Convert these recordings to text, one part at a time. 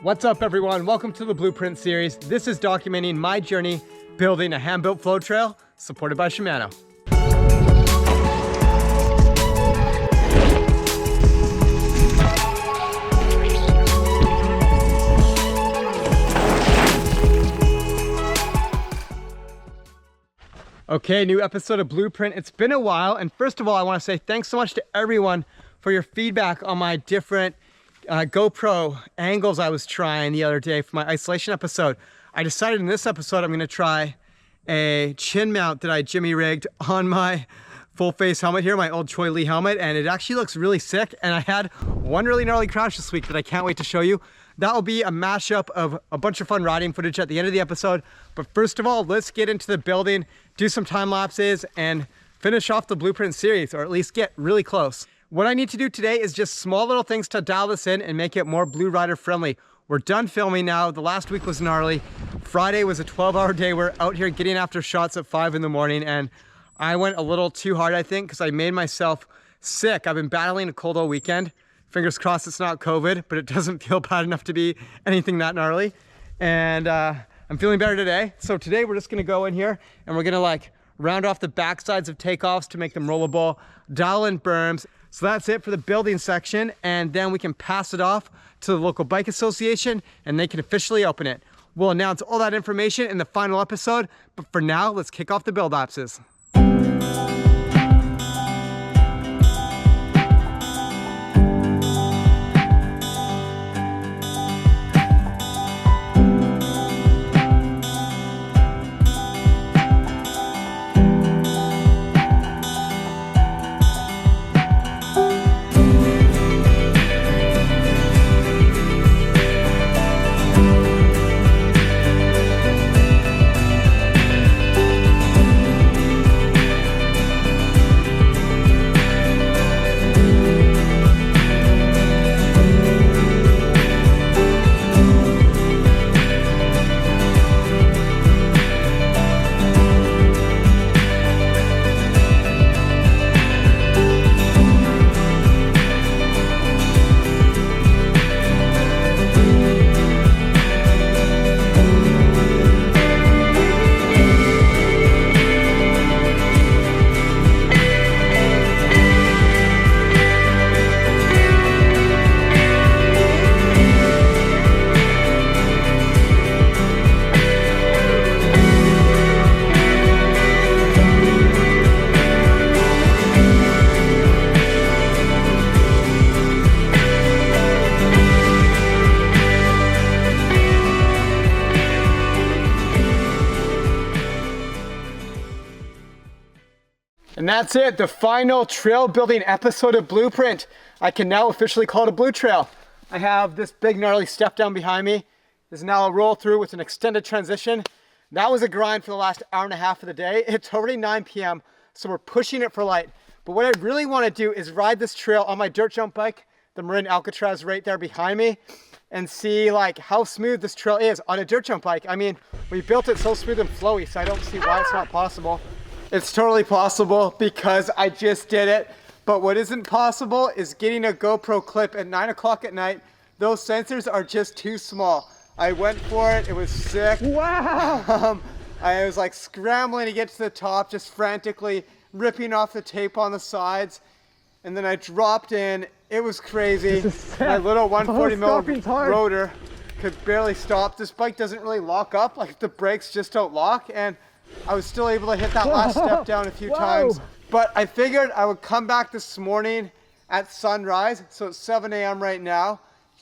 What's up everyone, welcome to the Blueprint series. This is documenting my journey building a hand-built flow trail supported by Shimano. Okay, new episode of Blueprint. It's been a while, and first of all, I want to say thanks so much to everyone for your feedback on my different GoPro angles I was trying the other day for my isolation episode. I decided in this episode I'm going to try a chin mount that I jimmy rigged on my full face helmet here, my old Choi Lee helmet, and it actually looks really sick. And I had one really gnarly crash this week that I can't wait to show you. That will be a mashup of a bunch of fun riding footage at the end of the episode. But first of all, let's get into the building, do some time lapses, and finish off the Blueprint series, or at least get really close. What I need to do today is just small little things to dial this in and make it more Blue Rider friendly. We're done filming now. The last week was gnarly. Friday was a 12-hour day. We're out here getting after shots at 5 in the morning, and I went a little too hard, I think, because I made myself sick. I've been battling a cold all weekend. Fingers crossed it's not COVID, but it doesn't feel bad enough to be anything that gnarly. And I'm feeling better today. So today we're just gonna go in here and we're gonna like round off the back sides of takeoffs to make them rollable, dial in berms. So that's it for the building section, and then we can pass it off to the local bike association and they can officially open it. We'll announce all that information in the final episode, but for now, let's kick off the build lapses. And that's it, the final trail building episode of Blueprint. I can now officially call it a blue trail. I have this big gnarly step down behind me. This is now a roll through with an extended transition. That was a grind for the last hour and a half of the day. It's already 9 p.m, so we're pushing it for light. But what I really want to do is ride this trail on my dirt jump bike, the Marin Alcatraz right there behind me, and see like how smooth this trail is on a dirt jump bike. I mean, we built it so smooth and flowy, so I don't see why it's not possible. It's totally possible because I just did it. But what isn't possible is getting a GoPro clip at 9 o'clock at night. Those sensors are just too small. I went for it, it was sick. Wow! I was like scrambling to get to the top, just frantically ripping off the tape on the sides. And then I dropped in, it was crazy. My little 140 mil rotor could barely stop. This bike doesn't really lock up, like the brakes just don't lock. And I was still able to hit that last step down a few times, but I figured I would come back this morning at sunrise. So it's 7 a.m. right now.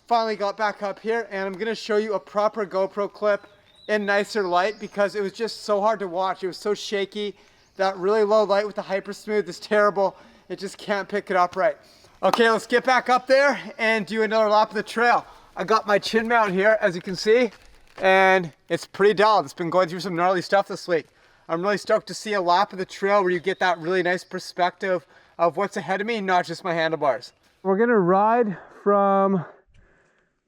Finally got back up here, and I'm gonna show you a proper GoPro clip in nicer light because it was just so hard to watch. It was so shaky. That really low light with the hyper smooth is terrible. It just can't pick it up right. Okay, let's get back up there and do another lap of the trail. I got my chin mount here, as you can see, and it's pretty dull. It's been going through some gnarly stuff this week. I'm really stoked to see a lap of the trail where you get that really nice perspective of what's ahead of me, not just my handlebars. We're gonna ride from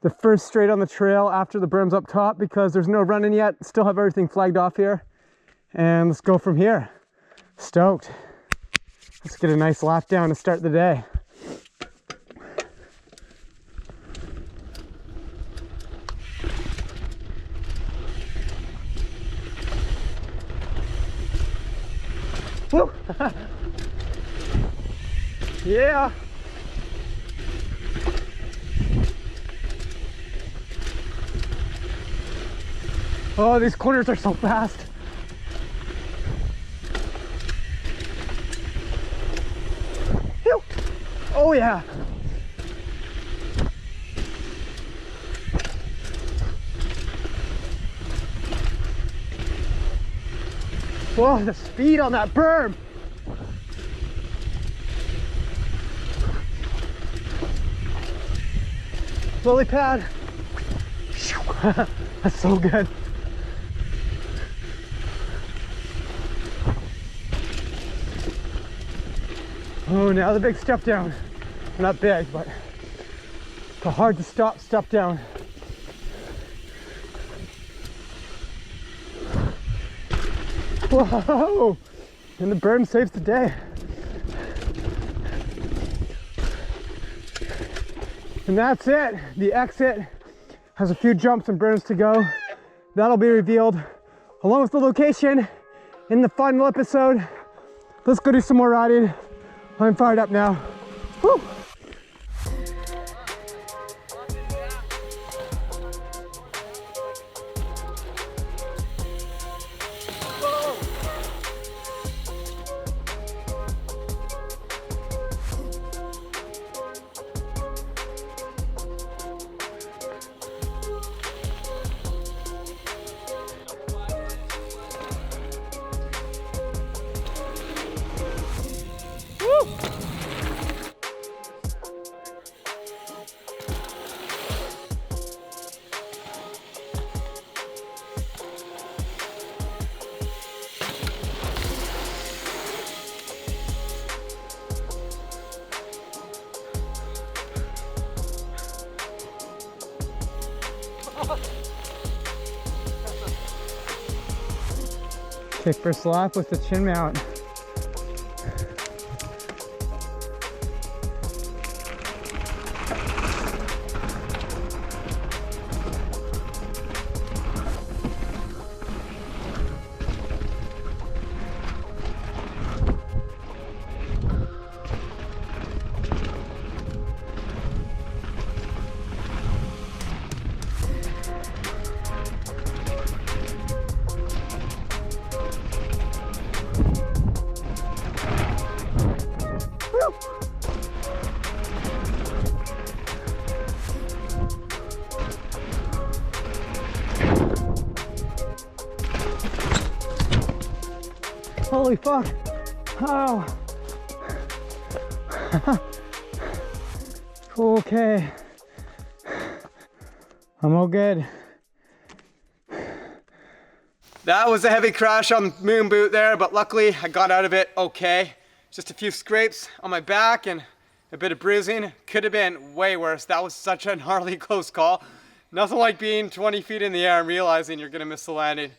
the first straight on the trail after the berm's up top because there's no running yet. Still have everything flagged off here. And let's go from here. Stoked. Let's get a nice lap down to start the day. Woo. Yeah. Oh, these corners are so fast. Phew. Oh yeah. Whoa, the speed on that berm. Lily pad. That's so good. Oh, now the big step down. Not big, but the hard to stop step down. Whoa! And the berm saves the day. And that's it. The exit has a few jumps and berms to go. That'll be revealed along with the location in the final episode. Let's go do some more riding. I'm fired up now. Woo! Okay, first lap with the chin mount. Holy fuck. Oh. Okay. I'm all good. That was a heavy crash on moon boot there, but luckily I got out of it okay. Just a few scrapes on my back and a bit of bruising. Could have been way worse. That was such a gnarly close call. Nothing like being 20 feet in the air and realizing you're gonna miss the landing.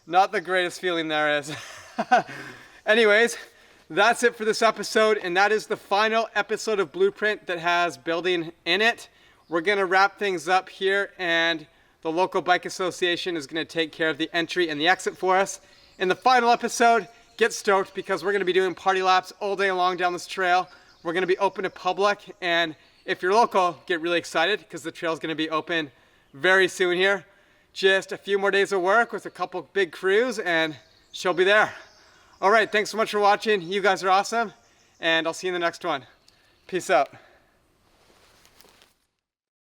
Not the greatest feeling there is. Anyways, that's it for this episode, and that is the final episode of Blueprint that has building in it. We're gonna wrap things up here, and the local bike association is gonna take care of the entry and the exit for us. In the final episode, get stoked because we're gonna be doing party laps all day long down this trail. We're gonna be open to public, and if you're local, get really excited because the trail's gonna be open very soon here. Just a few more days of work with a couple big crews and she'll be there. All right, thanks so much for watching. You guys are awesome, and I'll see you in the next one. Peace out.